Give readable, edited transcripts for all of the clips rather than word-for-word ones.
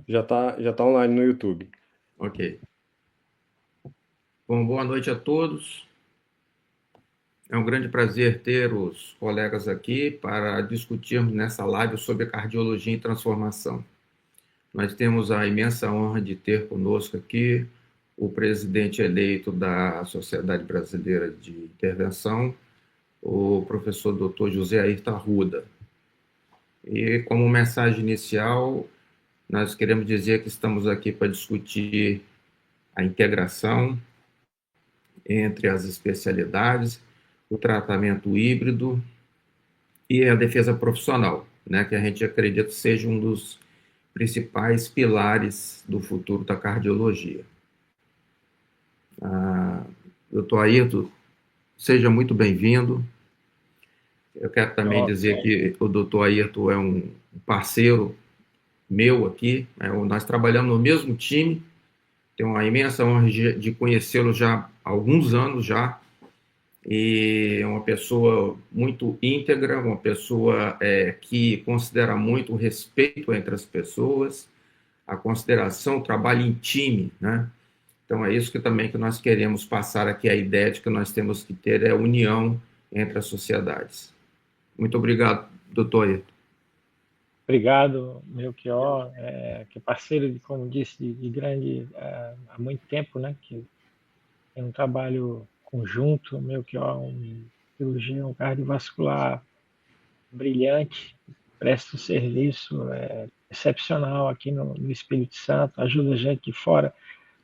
Já tá online no YouTube. Ok. Bom, boa noite a todos. É um grande prazer ter os colegas aqui para discutirmos nessa live sobre cardiologia em transformação. Nós temos a imensa honra de ter conosco aqui o presidente eleito da Sociedade Brasileira de Intervenção, o professor Dr. José Ayrton Arruda. E como mensagem inicial, nós queremos dizer que estamos aqui para discutir a integração entre as especialidades, o tratamento híbrido e a defesa profissional, né, que a gente acredita seja um dos principais pilares do futuro da cardiologia. Doutor Ayrton, seja muito bem-vindo. Eu quero também Ó, dizer que o doutor Ayrton é um parceiro meu aqui, né, nós trabalhamos no mesmo time, tenho uma imensa honra de conhecê-lo já há alguns anos já, e é uma pessoa muito íntegra, uma pessoa que considera muito o respeito entre as pessoas, a consideração, o trabalho em time, né? Então é isso que também que nós queremos passar aqui, a ideia de que nós temos que ter é união entre as sociedades. Muito obrigado, doutor Ayrton. Obrigado, Melchior, que é parceiro, como disse, de grande, há muito tempo, né, que tem um trabalho conjunto. Melchior, um cirurgião cardiovascular brilhante, presta um serviço excepcional aqui no Espírito Santo, ajuda a gente de fora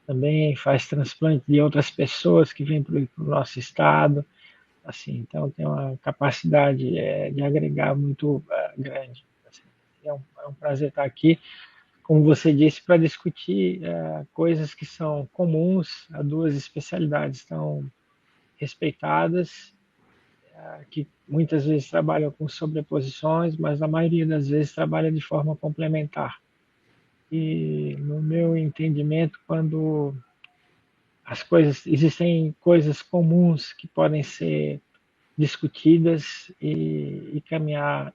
também, faz transplante de outras pessoas que vêm para o nosso estado, assim, então tem uma capacidade de agregar muito grande. Assim. É um prazer estar aqui, como você disse, para discutir coisas que são comuns a duas especialidades tão respeitadas, que muitas vezes trabalham com sobreposições, mas na maioria das vezes trabalham de forma complementar. E no meu entendimento, quando existem coisas comuns que podem ser discutidas e caminhar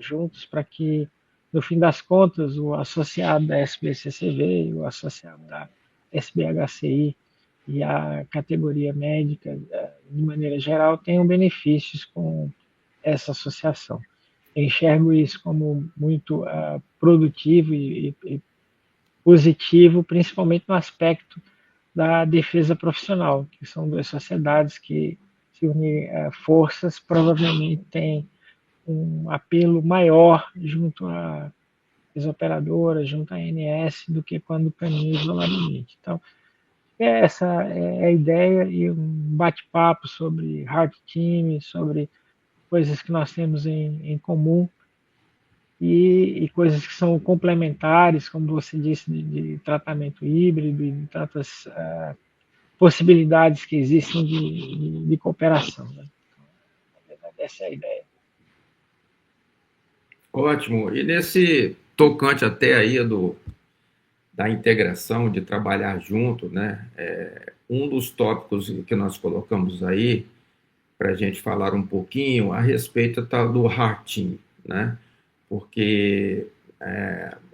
juntos para que, no fim das contas, o associado da SBCCV, o associado da SBHCI e a categoria médica, de maneira geral, tenham benefícios com essa associação. Eu enxergo isso como muito produtivo e positivo, principalmente no aspecto da defesa profissional, que são duas sociedades que, se unir forças, provavelmente têm um apelo maior junto às operadoras, junto à ANS, do que quando caminham isoladamente. Então, essa é a ideia e um bate-papo sobre Heart Team, sobre coisas que nós temos em comum e coisas que são complementares, como você disse, de tratamento híbrido e de tantas possibilidades que existem de cooperação. Né? Na verdade, essa é a ideia. Ótimo. E nesse tocante até aí da integração, de trabalhar junto, né? Um dos tópicos que nós colocamos aí para a gente falar um pouquinho a respeito do Heart, né? Porque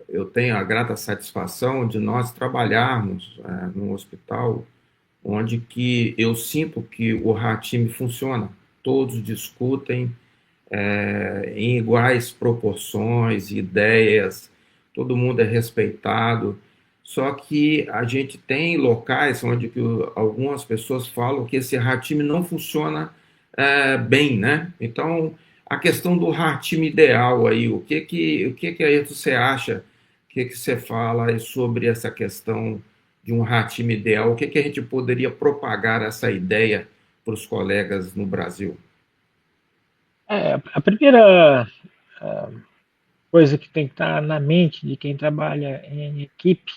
eu tenho a grata satisfação de nós trabalharmos num hospital onde que eu sinto que o Heart funciona. Todos discutem em iguais proporções, ideias, todo mundo é respeitado. Só que a gente tem locais onde que algumas pessoas falam que esse time não funciona bem, né? Então, a questão do time ideal aí, o que aí você acha, o que você fala aí sobre essa questão de um time ideal? O que a gente poderia propagar essa ideia para os colegas no Brasil? A primeira coisa que tem que estar na mente de quem trabalha em equipe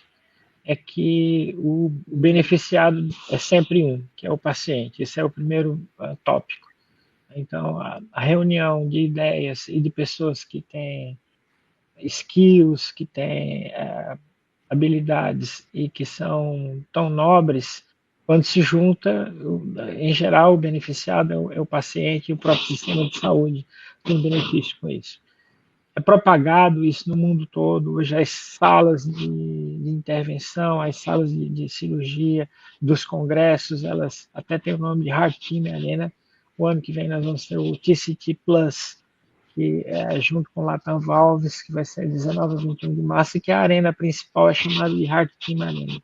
é que o beneficiado é sempre um, que é o paciente. Esse é o primeiro tópico. Então, a reunião de ideias e de pessoas que têm skills, que têm habilidades e que são tão nobres, quando se junta, em geral, o beneficiado é o paciente e o próprio sistema de saúde tem benefício com isso. é propagado isso no mundo todo. Hoje as salas de intervenção, as salas de cirurgia dos congressos, elas até têm o nome de Heart Team Arena. O ano que vem nós vamos ter o TCT Plus, que é junto com o Latam Valves, que vai ser 19 a 21 de março, e que a arena principal é chamada de Heart Team Arena.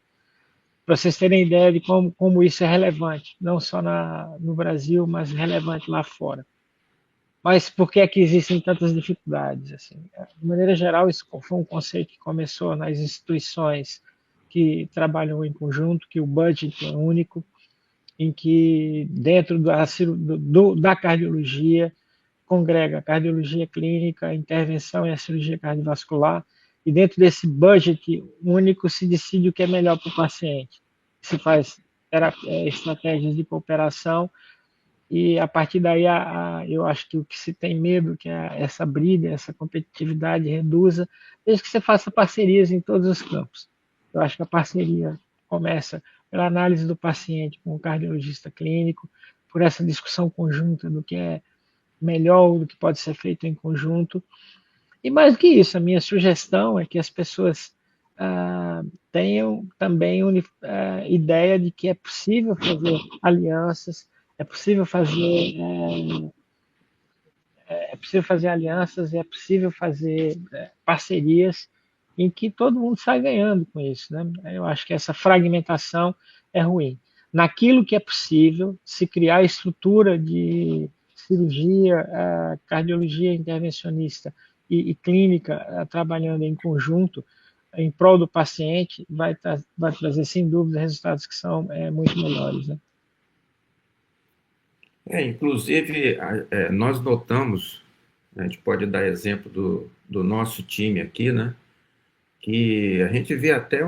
Para vocês terem ideia de como isso é relevante, não só no Brasil, mas relevante lá fora. Mas por que é que existem tantas dificuldades? Assim? De maneira geral, isso foi um conceito que começou nas instituições que trabalham em conjunto, que o budget é único, em que dentro da cardiologia congrega a cardiologia clínica, a intervenção e a cirurgia cardiovascular, e dentro desse budget único se decide o que é melhor para o paciente. Se faz estratégias de cooperação e a partir daí eu acho que o que se tem medo que essa briga, essa competitividade reduza, desde que você faça parcerias em todos os campos. Eu acho que a parceria começa pela análise do paciente com o cardiologista clínico, por essa discussão conjunta do que é melhor, do que pode ser feito em conjunto. E mais do que isso, a minha sugestão é que as pessoas tenham também ideia de que é possível fazer alianças, é possível fazer alianças, é possível fazer parcerias em que todo mundo sai ganhando com isso, né? Eu acho que essa fragmentação é ruim. Naquilo que é possível, se criar estrutura de cirurgia, cardiologia intervencionista e clínica trabalhando em conjunto em prol do paciente, vai trazer, sem dúvida, resultados que são muito melhores, né? Inclusive, nós notamos, a gente pode dar exemplo do nosso time aqui, né? Que a gente vê até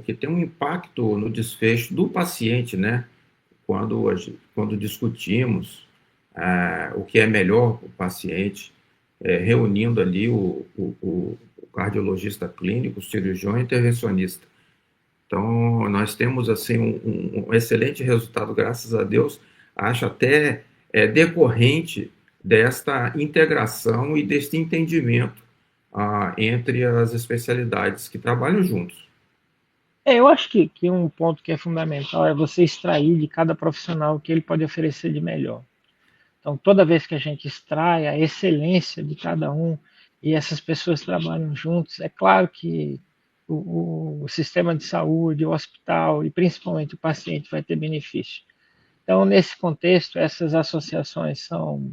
que tem um impacto no desfecho do paciente, né? Quando discutimos o que é melhor para o paciente, reunindo ali o cardiologista clínico, o cirurgião e intervencionista. Então, nós temos assim um excelente resultado, graças a Deus, acho até decorrente desta integração e deste entendimento entre as especialidades que trabalham juntos. Eu acho que um ponto que é fundamental é você extrair de cada profissional o que ele pode oferecer de melhor. Então, toda vez que a gente extrai a excelência de cada um e essas pessoas trabalham juntos, é claro que o sistema de saúde, o hospital e principalmente o paciente vai ter benefício. Então, nesse contexto, essas associações são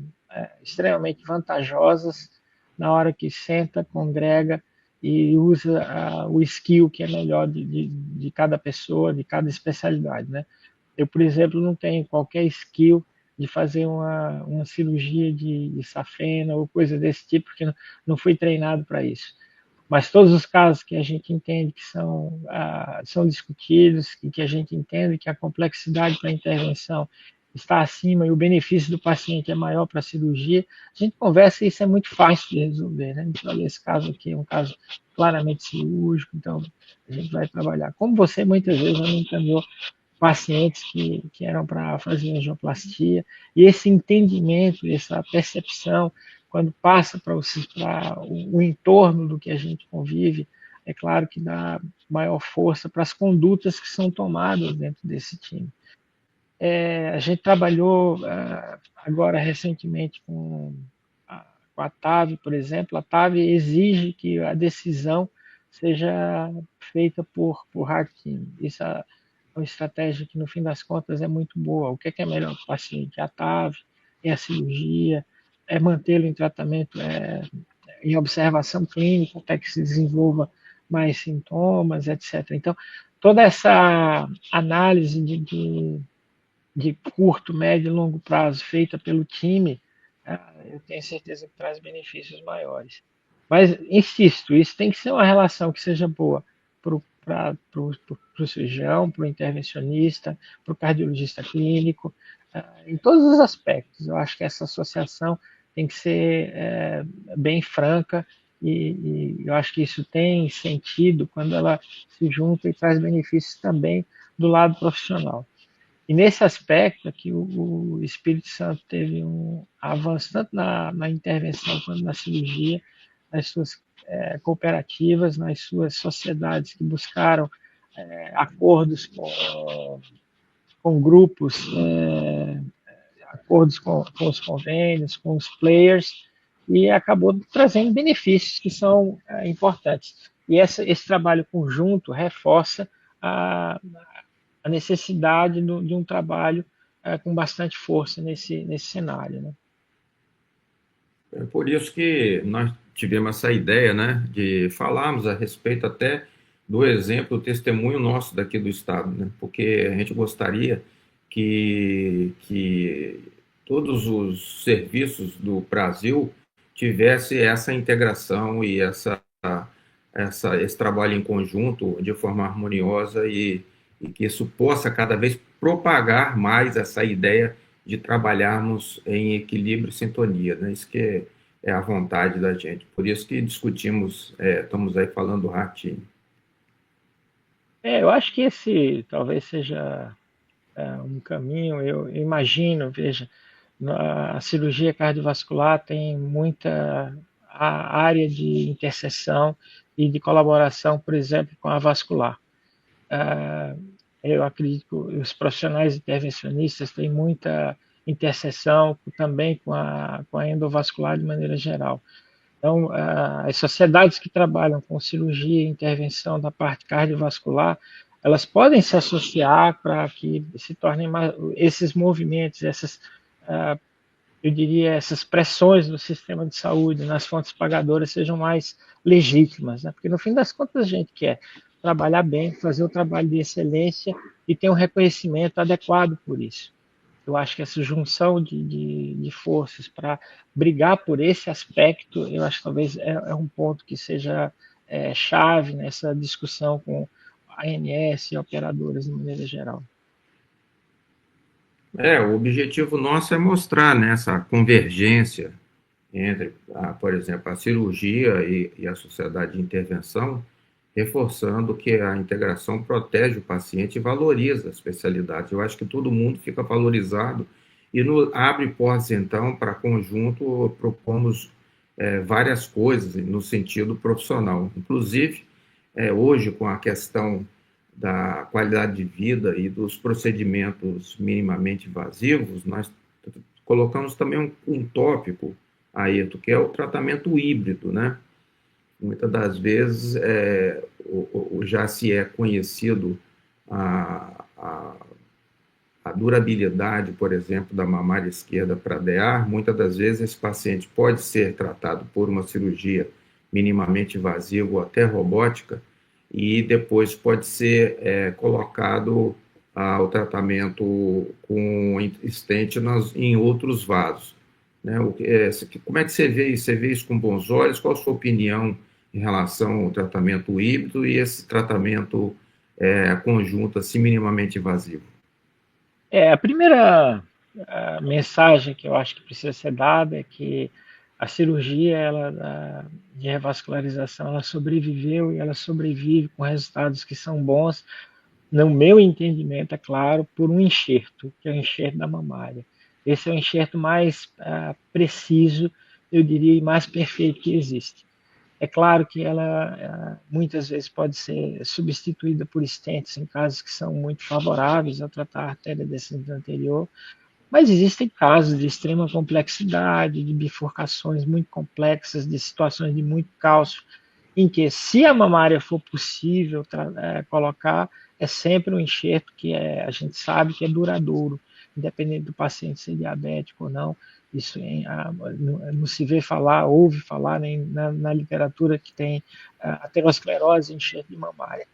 extremamente vantajosas na hora que senta, congrega e usa o skill que é melhor de cada pessoa, de cada especialidade, né? Eu, por exemplo, não tenho qualquer skill de fazer uma cirurgia de safena ou coisa desse tipo, porque não fui treinado para isso. Mas todos os casos que a gente entende que são discutidos e que a gente entende que a complexidade para a intervenção está acima e o benefício do paciente é maior para a cirurgia, a gente conversa e isso é muito fácil de resolver, né? A gente olha esse caso aqui, é um caso claramente cirúrgico, então a gente vai trabalhar. Como você muitas vezes me encaminhou pacientes que eram para fazer angioplastia, e esse entendimento, essa percepção, quando passa para o entorno do que a gente convive, é claro que dá maior força para as condutas que são tomadas dentro desse time. A gente trabalhou agora recentemente com a TAV, por exemplo. A TAV exige que a decisão seja feita por heart team. Isso é uma estratégia que, no fim das contas, é muito boa. O que é melhor para o paciente? A TAV, é a cirurgia, é mantê-lo em tratamento, em observação clínica, até que se desenvolva mais sintomas, etc. Então, toda essa análise de curto, médio e longo prazo feita pelo time, eu tenho certeza que traz benefícios maiores. Mas, insisto, isso tem que ser uma relação que seja boa para o cirurgião, para o intervencionista, para o cardiologista clínico, em todos os aspectos. Eu acho que essa associação tem que ser bem franca e eu acho que isso tem sentido quando ela se junta e traz benefícios também do lado profissional. E nesse aspecto aqui, o Espírito Santo teve um avanço tanto na intervenção quanto na cirurgia, nas suas cooperativas, nas suas sociedades que buscaram acordos com grupos, acordos com os convênios, com os players, e acabou trazendo benefícios que são importantes. E esse trabalho conjunto reforça a, a necessidade de um trabalho com bastante força nesse cenário. Né? É por isso que nós tivemos essa ideia, né, de falarmos a respeito até do exemplo, do testemunho nosso daqui do Estado, né, porque a gente gostaria que todos os serviços do Brasil tivesse essa integração e esse trabalho em conjunto de forma harmoniosa e que isso possa cada vez propagar mais essa ideia de trabalharmos em equilíbrio e sintonia, né? Isso que é a vontade da gente. Por isso que discutimos, estamos aí falando do ratinho. Eu acho que esse talvez seja um caminho. Eu imagino, veja, a cirurgia cardiovascular tem muita área de interseção e de colaboração, por exemplo, com a vascular. Eu acredito que os profissionais intervencionistas têm muita interseção também com a endovascular de maneira geral. Então, as sociedades que trabalham com cirurgia e intervenção da parte cardiovascular, elas podem se associar para que se tornem mais, esses movimentos, eu diria, essas pressões no sistema de saúde, nas fontes pagadoras, sejam mais legítimas, né? Porque no fim das contas a gente quer trabalhar bem, fazer o trabalho de excelência e ter um reconhecimento adequado por isso. Eu acho que essa junção de forças para brigar por esse aspecto, eu acho que talvez é um ponto que seja chave nessa discussão com a ANS e operadoras de maneira geral. O objetivo nosso é mostrar, né, essa convergência entre, por exemplo, a cirurgia e a sociedade de intervenção, reforçando que a integração protege o paciente e valoriza a especialidade. Eu acho que todo mundo fica valorizado e abre portas, então, para conjunto, propomos várias coisas no sentido profissional. Inclusive, hoje, com a questão da qualidade de vida e dos procedimentos minimamente invasivos, nós colocamos também um tópico, Ayrton, que é o tratamento híbrido, né? Muitas das vezes já se é conhecido a durabilidade, por exemplo, da mamária esquerda para DEAR. Muitas das vezes esse paciente pode ser tratado por uma cirurgia minimamente invasiva ou até robótica e depois pode ser colocado o tratamento com stent em outros vasos. Né? Como é que você vê isso? Você vê isso com bons olhos? Qual a sua opinião em relação ao tratamento híbrido e esse tratamento conjunto, assim, minimamente invasivo? A primeira mensagem que eu acho que precisa ser dada é que a cirurgia de revascularização, ela sobreviveu e ela sobrevive com resultados que são bons, no meu entendimento, é claro, por um enxerto, que é o enxerto da mamária. Esse é o enxerto mais preciso, eu diria, e mais perfeito que existe. É claro que ela muitas vezes pode ser substituída por stents em casos que são muito favoráveis a tratar a artéria descendente anterior, mas existem casos de extrema complexidade, de bifurcações muito complexas, de situações de muito cálcio, em que, se a mamária for possível colocar, é sempre um enxerto que a gente sabe que é duradouro, independente do paciente ser diabético ou não. Isso não se vê falar, ouve falar nem na literatura que tem aterosclerose e enxerto de mamária.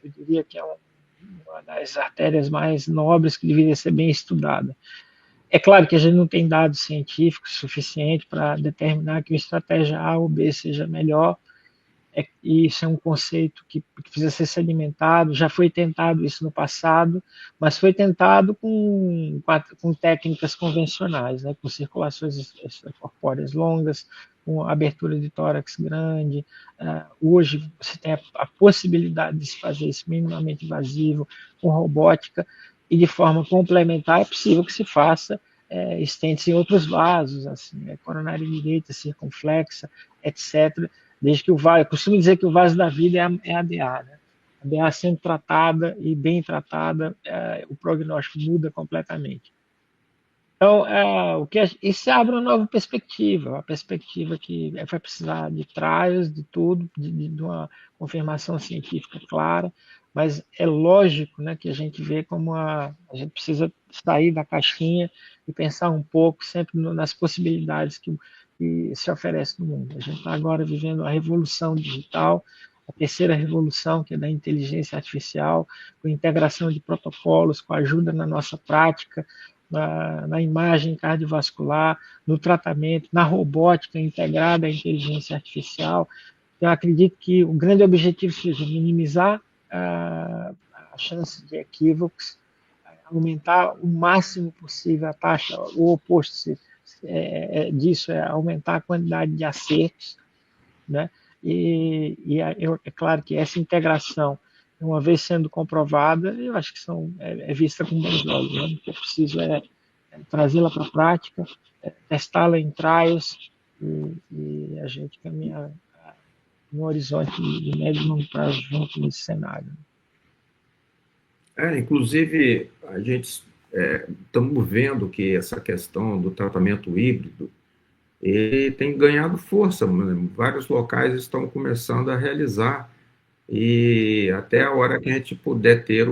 Eu diria que é uma das artérias mais nobres que deveria ser bem estudada. É claro que a gente não tem dados científicos suficientes para determinar que a estratégia A ou B seja melhor, isso é um conceito que precisa ser sedimentado, já foi tentado isso no passado, mas foi tentado com técnicas convencionais, né, com circulações extracorpóreas longas, com abertura de tórax grande. Hoje você tem a possibilidade de se fazer isso minimamente invasivo, com robótica, e de forma complementar é possível que se faça estentes em outros vasos, assim, coronária direita, circunflexa, etc. Desde que o vaso, eu costumo dizer que o vaso da vida é a DA, né? A DA sendo tratada e bem tratada, o prognóstico muda completamente. Então, isso abre uma nova perspectiva, uma perspectiva que vai precisar de trials, de tudo, de uma confirmação científica clara, mas é lógico, né, que a gente vê como a gente precisa sair da caixinha e pensar um pouco sempre nas possibilidades que se oferece no mundo. A gente está agora vivendo a revolução digital, a terceira revolução, que é da inteligência artificial, com integração de protocolos, com ajuda na nossa prática, na imagem cardiovascular, no tratamento, na robótica integrada à inteligência artificial. Eu acredito que o grande objetivo seja minimizar a chance de equívocos, aumentar o máximo possível a taxa, o oposto disso é aumentar a quantidade de acertos, né? É claro que essa integração, uma vez sendo comprovada, eu acho que é vista com bons olhos. Né? O que é preciso é trazê-la para a prática, testá-la em trials e a gente caminhar no horizonte de médio e longo prazo junto nesse cenário. Inclusive, a gente estamos vendo que essa questão do tratamento híbrido ele tem ganhado força, né? Vários locais estão começando a realizar e até a hora que a gente puder ter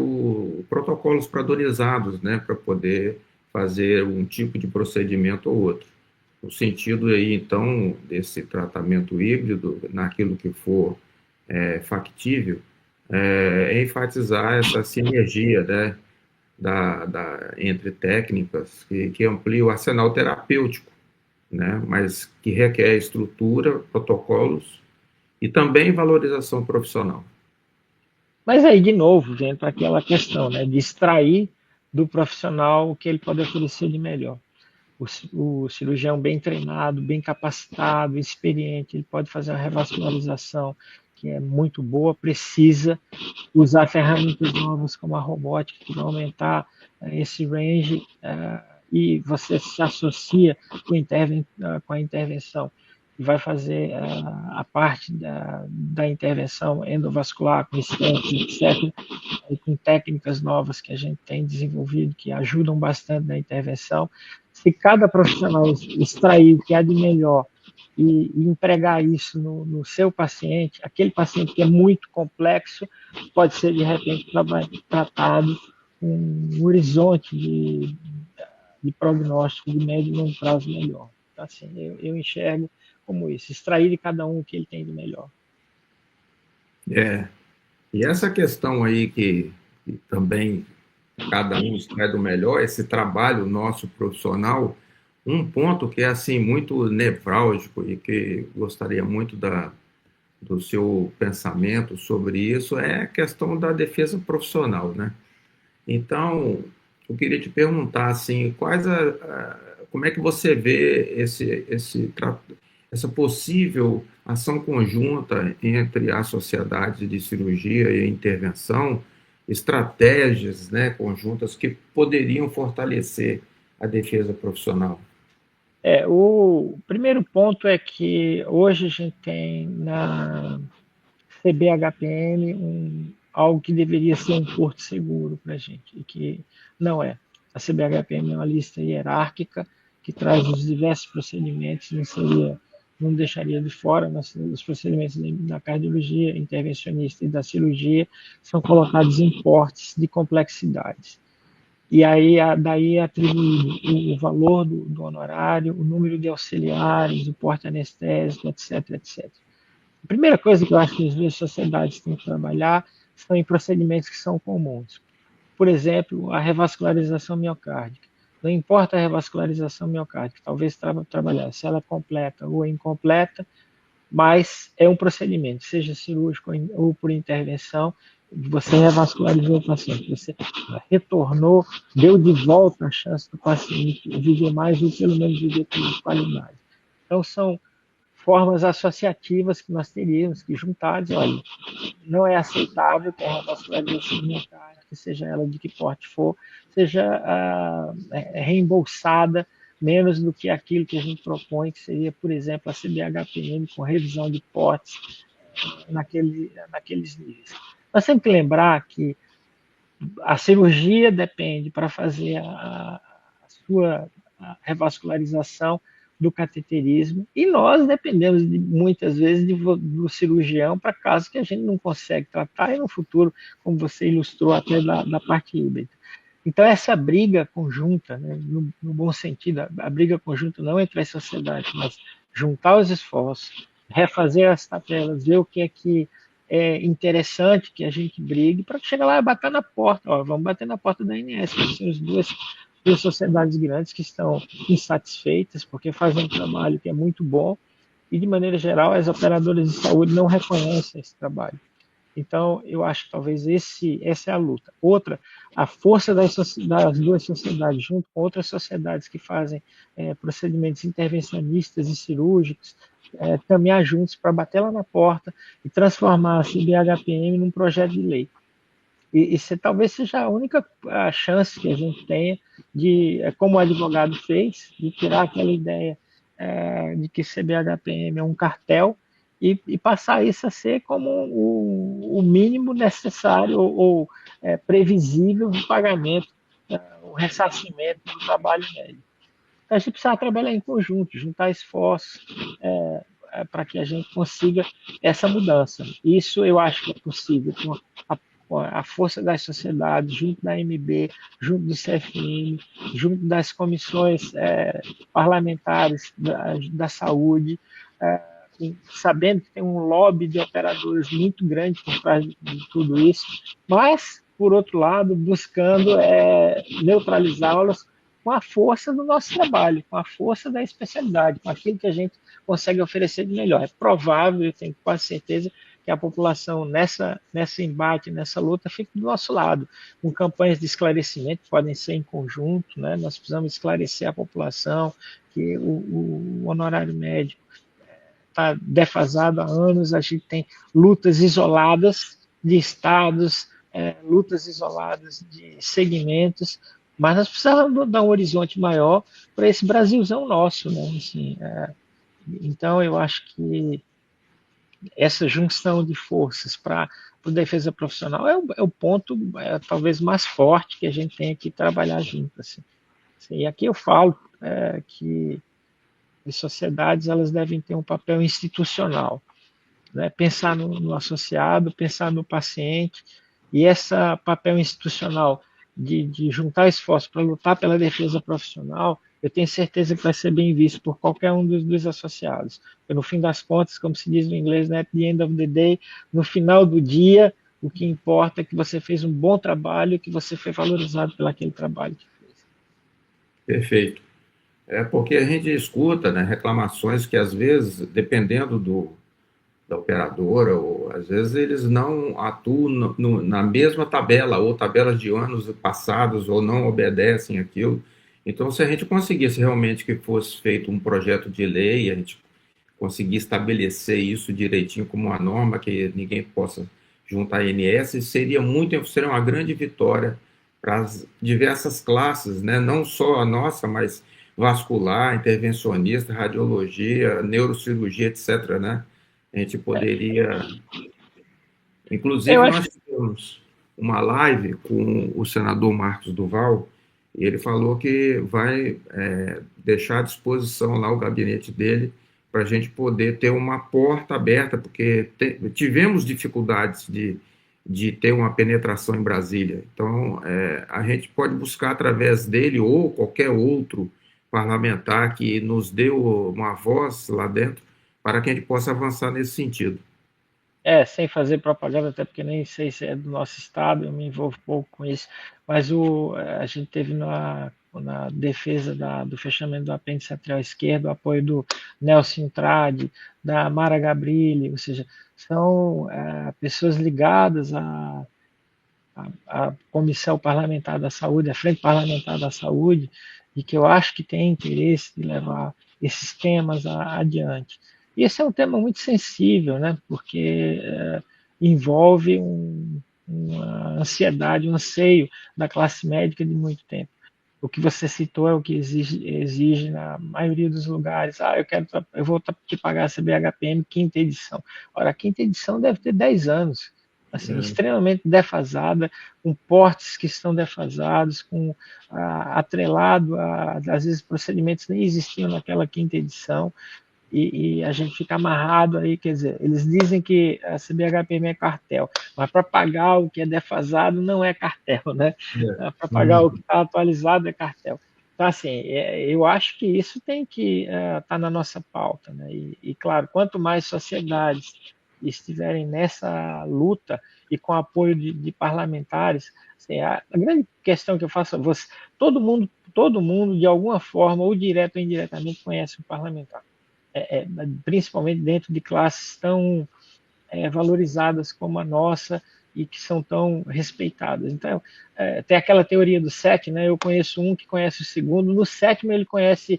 protocolos padronizados, né, para poder fazer um tipo de procedimento ou outro. No sentido aí, então, desse tratamento híbrido, naquilo que for factível, enfatizar essa sinergia, né, entre técnicas que amplia o arsenal terapêutico, né, mas que requer estrutura, protocolos e também valorização profissional. Mas aí, de novo, vem para aquela questão, né, de extrair do profissional o que ele pode oferecer de melhor. O cirurgião bem treinado, bem capacitado, experiente, ele pode fazer uma revascularização que é muito boa, precisa usar ferramentas novas como a robótica, que vai aumentar esse range, e você se associa com a intervenção e vai fazer a parte da intervenção endovascular, com stents, etc., e com técnicas novas que a gente tem desenvolvido, que ajudam bastante na intervenção. Se cada profissional extrair o que há de melhor e empregar isso no seu paciente, aquele paciente que é muito complexo, pode ser de repente tratado com um horizonte de prognóstico de médio e longo prazo melhor. Então, assim, eu enxergo como isso, extrair de cada um o que ele tem de melhor. E essa questão aí que também cada um extrai do melhor, esse trabalho nosso profissional, um ponto que é assim muito nevrálgico e que gostaria muito do seu pensamento sobre isso é a questão da defesa profissional, né? Então, eu queria te perguntar assim, como é que você vê essa possível ação conjunta entre a sociedade de cirurgia e a intervenção, estratégias, né, conjuntas que poderiam fortalecer a defesa profissional? O primeiro ponto é que hoje a gente tem na CBHPM algo que deveria ser um porto seguro para a gente, e que não é. A CBHPM é uma lista hierárquica que traz os diversos procedimentos, não deixaria de fora, os procedimentos da cardiologia intervencionista e da cirurgia são colocados em portes de complexidades. E aí, daí é atribuído o valor do honorário, o número de auxiliares, o porte anestésico, etc, etc. A primeira coisa que eu acho que as duas sociedades têm que trabalhar são em procedimentos que são comuns. Por exemplo, a revascularização miocárdica. Não importa a revascularização miocárdica, talvez trabalhar se ela é completa ou incompleta, mas é um procedimento, seja cirúrgico ou por intervenção, você revascularizou o paciente, você retornou, deu de volta a chance do paciente viver mais ou pelo menos viver com qualidade. Então, são formas associativas que nós teríamos que juntar, dizer, olha, não é aceitável que a revascularização miocárdica cirúrgica, seja ela de que porte for, seja reembolsada menos do que aquilo que a gente propõe, que seria, por exemplo, a CBHPM com revisão de portes naqueles níveis. Nós temos que lembrar que a cirurgia depende para fazer a sua revascularização do cateterismo e nós dependemos muitas vezes do cirurgião para casos que a gente não consegue tratar e no futuro, como você ilustrou até da parte híbrida. Então essa briga conjunta, né, no bom sentido, a briga conjunta não entre as sociedades, mas juntar os esforços, refazer as tabelas, ver o que é interessante que a gente brigue para chegar lá e bater na porta. Ó, vamos bater na porta da ANS, que são as duas sociedades grandes que estão insatisfeitas porque fazem um trabalho que é muito bom e, de maneira geral, as operadoras de saúde não reconhecem esse trabalho. Então, eu acho que talvez essa é a luta. Outra, a força das duas sociedades, junto com outras sociedades que fazem procedimentos intervencionistas e cirúrgicos, caminhar juntos para bater lá na porta e transformar a CBHPM num projeto de lei. E talvez seja a única chance que a gente tenha de, como o advogado fez, de tirar aquela ideia de que CBHPM é um cartel e passar isso a ser como o mínimo necessário ou previsível do pagamento, o ressarcimento do trabalho médico. Então, a gente precisa trabalhar em conjunto, juntar esforços para que a gente consiga essa mudança. Isso eu acho que é possível com a força das sociedades, junto da AMB, junto do CFM, junto das comissões parlamentares da saúde, sabendo que tem um lobby de operadores muito grande por trás de tudo isso, mas, por outro lado, buscando neutralizá-los com a força do nosso trabalho, com a força da especialidade, com aquilo que a gente consegue oferecer de melhor. É provável, eu tenho quase certeza, que a população nesse embate, nessa luta, fique do nosso lado, com campanhas de esclarecimento que podem ser em conjunto, né? Nós precisamos esclarecer a população que o honorário médico está defasado há anos, a gente tem lutas isoladas de estados, lutas isoladas de segmentos, mas nós precisamos dar um horizonte maior para esse Brasilzão nosso, né? Assim, então, eu acho que essa junção de forças para a defesa profissional é o ponto talvez mais forte que a gente tem que trabalhar junto. Assim. E aqui eu falo que as sociedades elas devem ter um papel institucional, né? Pensar no associado, pensar no paciente, e esse papel institucional de juntar esforços para lutar pela defesa profissional, eu tenho certeza que vai ser bem visto por qualquer um dos associados. Porque no fim das contas, como se diz no inglês, né, at the end of the day, no final do dia, o que importa é que você fez um bom trabalho e que você foi valorizado pelo aquele trabalho que fez. Perfeito. É porque a gente escuta, né, reclamações que, às vezes, dependendo da operadora, ou às vezes eles não atuam na mesma tabela, ou tabelas de anos passados, ou não obedecem aquilo. Então, se a gente conseguisse realmente que fosse feito um projeto de lei, a gente conseguir estabelecer isso direitinho como uma norma, que ninguém possa juntar a ANS, seria uma grande vitória para as diversas classes, né? Não só a nossa, mas vascular, intervencionista, radiologia, neurocirurgia, etc., né? A gente poderia... Inclusive, nós tivemos uma live com o senador Marcos Duval, e ele falou que vai deixar à disposição lá o gabinete dele para a gente poder ter uma porta aberta, porque tivemos dificuldades de ter uma penetração em Brasília. Então, a gente pode buscar através dele ou qualquer outro parlamentar que nos deu uma voz lá dentro para que a gente possa avançar nesse sentido. Sem fazer propaganda, até porque nem sei se é do nosso estado, eu me envolvo pouco com isso, mas a gente teve na defesa do fechamento do apêndice atrial esquerdo, o apoio do Nelson Trade, da Mara Gabrilli, ou seja, são pessoas ligadas à Comissão Parlamentar da Saúde, à Frente Parlamentar da Saúde, e que eu acho que tem interesse de levar esses temas adiante. E esse é um tema muito sensível, né? Porque envolve um uma ansiedade, um anseio da classe médica de muito tempo. O que você citou é o que exige na maioria dos lugares. Eu vou te pagar a CBHPM quinta edição. Ora, a quinta edição deve ter 10 anos, assim, extremamente defasada, com portes que estão defasados, com atrelado às vezes procedimentos nem existiam naquela quinta edição. E a gente fica amarrado aí, quer dizer, eles dizem que a CBHPM é cartel, mas para pagar o que é defasado não é cartel, né? Para pagar o que está atualizado é cartel. Então, assim, eu acho que isso tem que estar na nossa pauta, né? Claro, quanto mais sociedades estiverem nessa luta e com apoio de parlamentares, assim, a grande questão que eu faço, todo mundo, de alguma forma, ou direto ou indiretamente, conhece o parlamentar, principalmente dentro de classes tão valorizadas como a nossa e que são tão respeitadas. Então, tem aquela teoria do sete, né? Eu conheço um que conhece o segundo, no sétimo ele conhece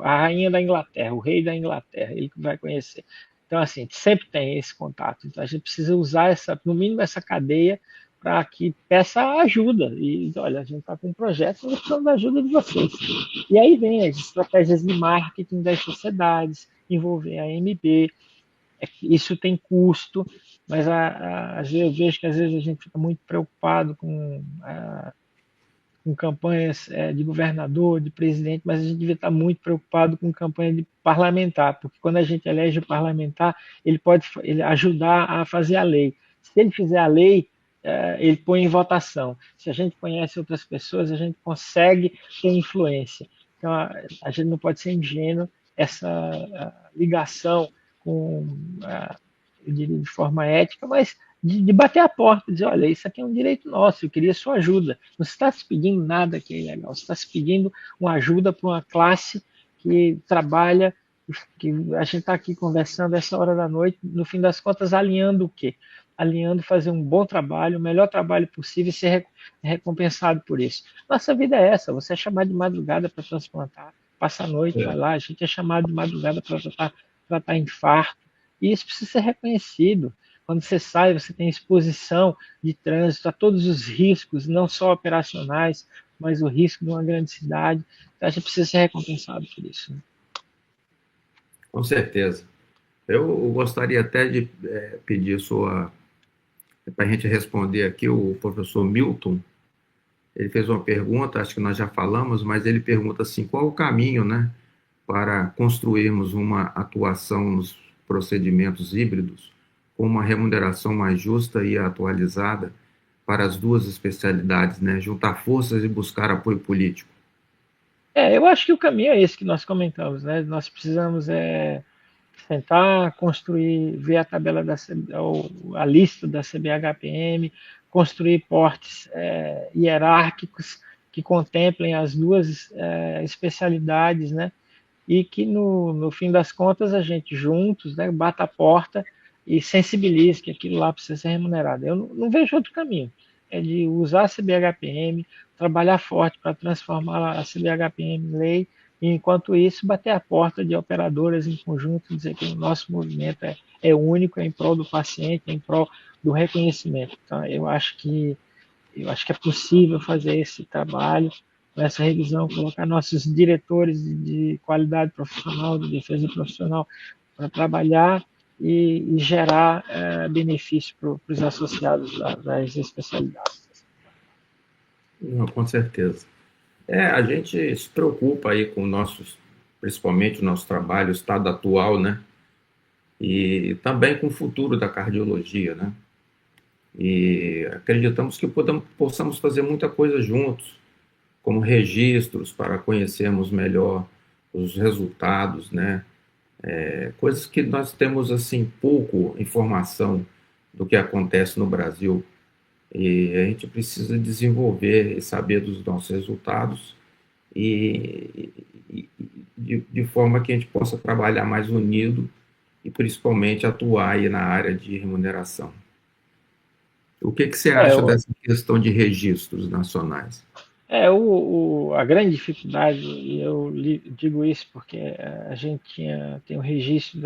a rainha da Inglaterra, o rei da Inglaterra, ele vai conhecer. Então, assim, sempre tem esse contato. Então, a gente precisa usar no mínimo essa cadeia para que peça ajuda. E, olha, a gente está com um projeto, nós precisamos da ajuda de vocês. E aí vem as estratégias de marketing das sociedades, envolver a MB. Isso tem custo, mas eu vejo que às vezes a gente fica muito preocupado com campanhas de governador, de presidente, mas a gente devia estar muito preocupado com campanha de parlamentar, porque quando a gente elege o parlamentar, ele pode ajudar a fazer a lei. Se ele fizer a lei, ele põe em votação. Se a gente conhece outras pessoas, a gente consegue ter influência. Então, a gente não pode ser ingênuo, essa ligação com, eu diria de forma ética, mas de bater a porta, dizer, olha, isso aqui é um direito nosso, eu queria sua ajuda. Não está se pedindo nada que é ilegal, você está se pedindo uma ajuda para uma classe que trabalha, que a gente está aqui conversando essa hora da noite, no fim das contas, alinhando o quê? Alinhando fazer um bom trabalho, o melhor trabalho possível e ser recompensado por isso. Nossa vida é essa, você é chamado de madrugada para transplantar, passa a noite, vai lá, a gente é chamado de madrugada para tratar infarto, e isso precisa ser reconhecido. Quando você sai, você tem exposição de trânsito a todos os riscos, não só operacionais, mas o risco de uma grande cidade. Então, a gente precisa ser recompensado por isso. Né? Com certeza. Eu gostaria até de pedir para a gente responder aqui, o professor Milton, ele fez uma pergunta, acho que nós já falamos, mas ele pergunta assim, qual o caminho, né, para construirmos uma atuação nos procedimentos híbridos com uma remuneração mais justa e atualizada para as duas especialidades, né, juntar forças e buscar apoio político? Eu acho que o caminho é esse que nós comentamos, né? Nós precisamos tentar construir, ver a tabela a lista da CBHPM, construir portes hierárquicos que contemplem as duas especialidades, né? E que no fim das contas a gente juntos, né, bata a porta e sensibilize que aquilo lá precisa ser remunerado. Eu não vejo outro caminho. É de usar a CBHPM, trabalhar forte para transformar a CBHPM em lei, e enquanto isso bater a porta de operadoras em conjunto, dizer que o nosso movimento é único, é em prol do paciente, é em prol do reconhecimento. Então, eu acho que é possível fazer esse trabalho, essa revisão, colocar nossos diretores de qualidade profissional, de defesa profissional, para trabalhar e gerar benefício para os associados das especialidades. Não, com certeza. A gente se preocupa aí com principalmente o nosso trabalho, o estado atual, né? E também com o futuro da cardiologia, né? E acreditamos que possamos fazer muita coisa juntos, como registros para conhecermos melhor os resultados, né? Coisas que nós temos assim pouco informação do que acontece no Brasil e a gente precisa desenvolver e saber dos nossos resultados de forma que a gente possa trabalhar mais unido e principalmente atuar aí na área de remuneração. O que você acha dessa questão de registros nacionais? A grande dificuldade, e eu digo isso porque a gente tem o registro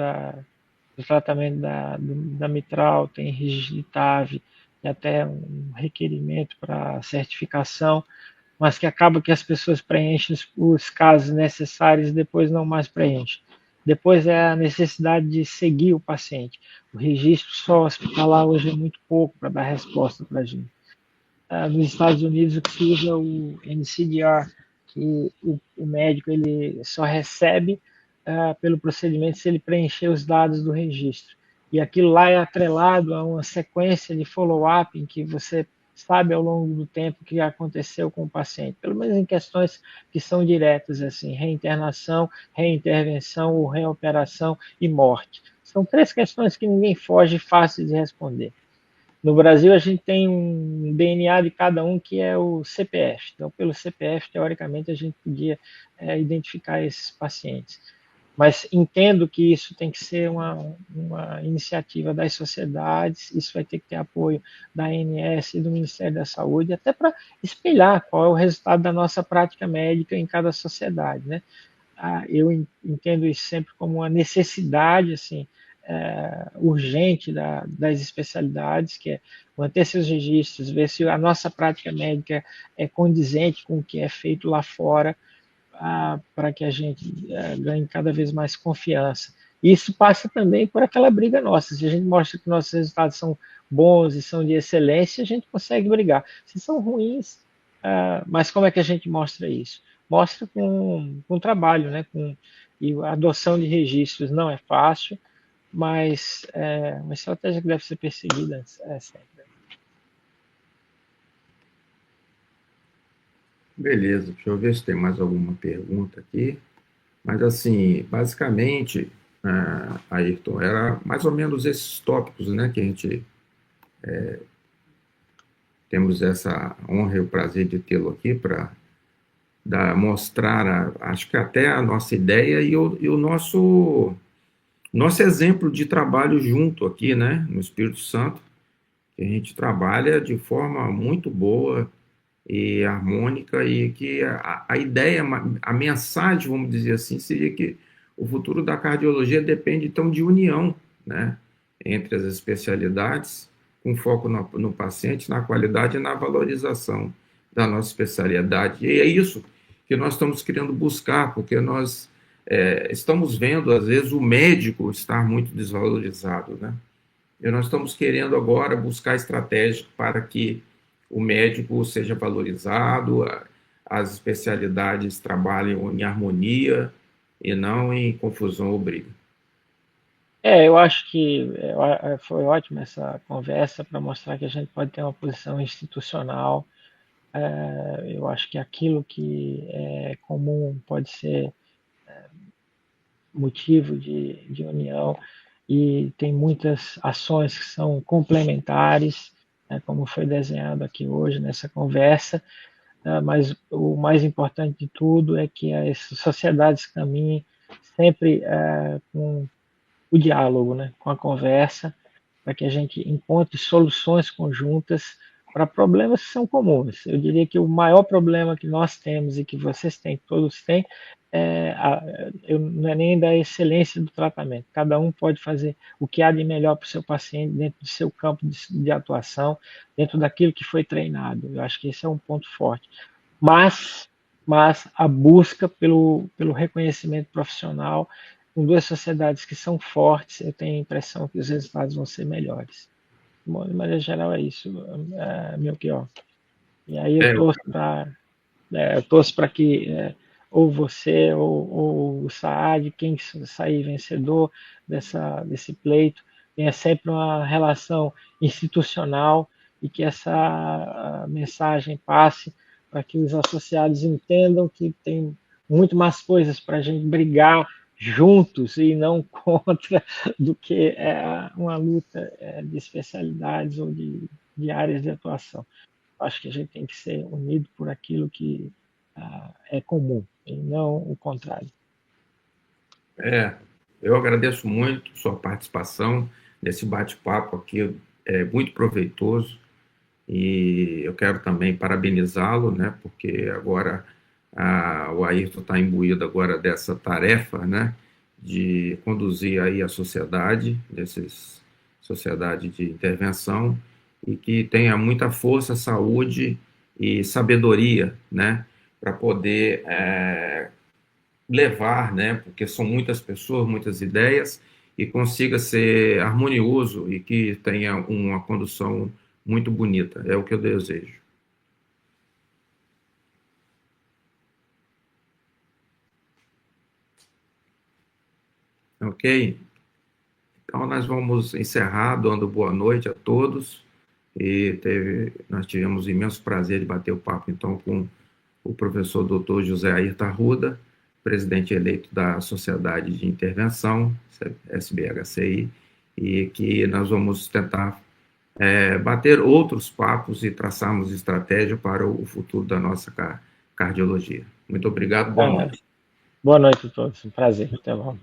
do tratamento da mitral, tem registro de TAV e até um requerimento para certificação, mas que acaba que as pessoas preenchem os casos necessários e depois não mais preenchem. Depois é a necessidade de seguir o paciente. O registro só hospitalar hoje é muito pouco para dar resposta para a gente. Nos Estados Unidos, o que se usa é o NCDR, que o médico ele só recebe pelo procedimento se ele preencher os dados do registro. E aquilo lá é atrelado a uma sequência de follow-up em que você sabe ao longo do tempo o que aconteceu com o paciente, pelo menos em questões que são diretas, assim, reinternação, reintervenção ou reoperação e morte. São 3 questões que ninguém foge fácil de responder. No Brasil, a gente tem um DNA de cada um que é o CPF. Então, pelo CPF, teoricamente, a gente podia identificar esses pacientes. Mas entendo que isso tem que ser uma iniciativa das sociedades, isso vai ter que ter apoio da ANS e do Ministério da Saúde, até para espelhar qual é o resultado da nossa prática médica em cada sociedade, né? Eu entendo isso sempre como uma necessidade, assim, urgente das especialidades, que é manter seus registros, ver se a nossa prática médica é condizente com o que é feito lá fora, para que a gente ganhe cada vez mais confiança. Isso passa também por aquela briga nossa. Se a gente mostra que nossos resultados são bons e são de excelência, a gente consegue brigar. Se são ruins, mas como é que a gente mostra isso? Mostra com trabalho, né? E a adoção de registros não é fácil, mas é uma estratégia que deve ser perseguida sempre. Beleza, deixa eu ver se tem mais alguma pergunta aqui. Mas, assim, basicamente, Ayrton, era mais ou menos esses tópicos, né, que a gente temos essa honra e o prazer de tê-lo aqui para mostrar, acho que até a nossa ideia e o nosso exemplo de trabalho junto aqui, né, no Espírito Santo, que a gente trabalha de forma muito boa e harmônica e que a ideia, a mensagem, vamos dizer assim, seria que o futuro da cardiologia depende, então, de união, né, entre as especialidades, com foco no paciente, na qualidade e na valorização da nossa especialidade. E é isso que nós estamos querendo buscar, porque nós estamos vendo, às vezes, o médico estar muito desvalorizado, né? E nós estamos querendo agora buscar estratégias para que o médico seja valorizado, as especialidades trabalhem em harmonia e não em confusão ou briga. Eu acho que foi ótima essa conversa para mostrar que a gente pode ter uma posição institucional. Eu acho que aquilo que é comum pode ser motivo de união e tem muitas ações que são complementares, né, como foi desenhado aqui hoje nessa conversa, mas o mais importante de tudo é que as sociedades caminhem sempre com o diálogo, né, com a conversa, para que a gente encontre soluções conjuntas para problemas que são comuns. Eu diria que o maior problema que nós temos e que vocês têm, que todos têm, não é nem da excelência do tratamento. Cada um pode fazer o que há de melhor para o seu paciente dentro do seu campo de atuação, dentro daquilo que foi treinado. Eu acho que esse é um ponto forte. Mas a busca pelo reconhecimento profissional com 2 sociedades que são fortes, eu tenho a impressão que os resultados vão ser melhores. Bom, de maneira geral é isso, Melchior. E aí eu torço para que ou você ou o Saad, quem sair vencedor desse pleito, tenha sempre uma relação institucional e que essa mensagem passe para que os associados entendam que tem muito mais coisas para a gente brigar juntos e não contra do que uma luta de especialidades ou de áreas de atuação. Acho que a gente tem que ser unido por aquilo que é comum e não o contrário. Eu agradeço muito sua participação nesse bate-papo aqui, é muito proveitoso, e eu quero também parabenizá-lo, né, porque agora o Ayrton está imbuído agora dessa tarefa, né, de conduzir aí a sociedade de intervenção, e que tenha muita força, saúde e sabedoria, né, para poder levar, né, porque são muitas pessoas, muitas ideias, e consiga ser harmonioso e que tenha uma condução muito bonita. É o que eu desejo. Ok? Então, nós vamos encerrar dando boa noite a todos. Nós tivemos o imenso prazer de bater o papo, então, com o professor Dr. José Ayrton Arruda, presidente eleito da Sociedade de Intervenção, SBHCI, e que nós vamos tentar bater outros papos e traçarmos estratégia para o futuro da nossa cardiologia. Muito obrigado, boa noite. Boa noite a todos, um prazer, até logo.